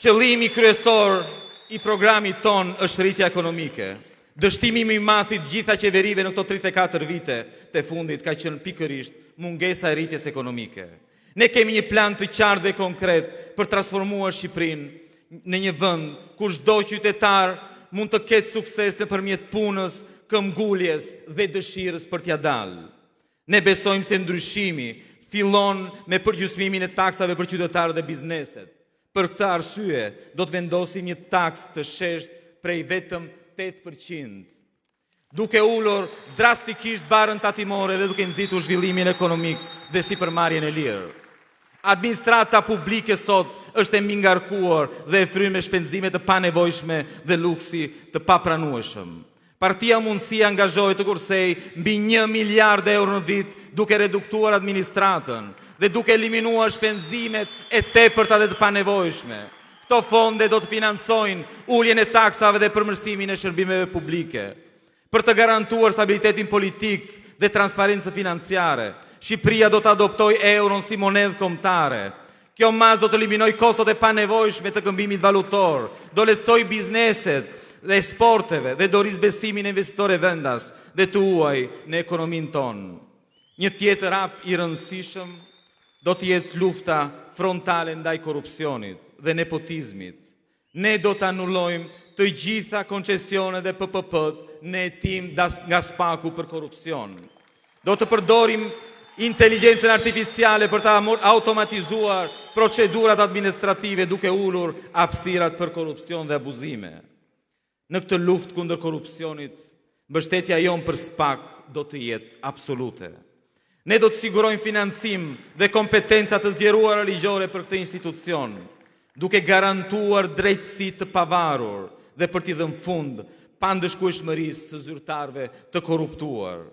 Qëllimi kryesor i programit ton është rritja ekonomike. Dështimi më i madh i gjitha qeverive në këto 34 vite të fundit ka qenë pikërisht mungesa e rritjes ekonomike. Ne kemi një plan të qartë dhe konkret për transformuar Shqipërinë në një vend ku çdo qytetar mund të ketë sukses nëpërmjet punës, këmbguljes dhe dëshirës për t'ia dalë. Ne besojmë se ndryshimi fillon me përgjysmimin e taksave për qytetarët dhe bizneset. Për këtë arsye, do të vendosim një taksë të sheshtë prej vetëm 8%, duke ulur drastikisht barën tatimore dhe duke nxitur zhvillimin ekonomik dhe sipërmarrjen e lirë. Administrata publike sot është e mingarkuar dhe e fryrë me shpenzime të panevojshme dhe luksi të papranueshëm. Partia Mundësia angazhohet të kursej mbi 1 miliard euro në vit duke reduktuar administratën dhe duke eliminuar shpenzimet e tepërta dhe të panevojshme. Këto fonde do të financojnë uljen e taksave dhe përmirësimin e shërbimeve publike. Për të garantuar stabilitetin politik dhe transparencë financiare, Shqipëria do të adoptoj euron si monedhë kombëtare. Kjo mas do të eliminoj kostot e panevojshme të këmbimit valutor, do lehtësoj bizneset dhe eksporteve dhe do rrisë besimin e investitorëve vendas dhe të huaj në ekonominë tonë. Një tjetër hap i rëndësishëm do të jetë lufta frontale ndaj korrupsionit dhe nepotizmit. Ne do të anullojmë të gjitha koncesionet dhe PPP-t në hetim nga spaku për korrupsion. Do të përdorim inteligjencën artificiale për të automatizuar procedurat administrative duke ulur hapësirat për korrupsion dhe abuzime. Në këtë luftë kundër korrupsionit, mbështetja jonë për SPAK do të jetë absolute. Ne do të sigurojmë financim dhe kompetenca të zgjeruara ligjore për këtë institucion, duke garantuar drejtësi të pavarur dhe për t'i dhënë fund pandëshkueshmërisë së zyrtarëve të korruptuar.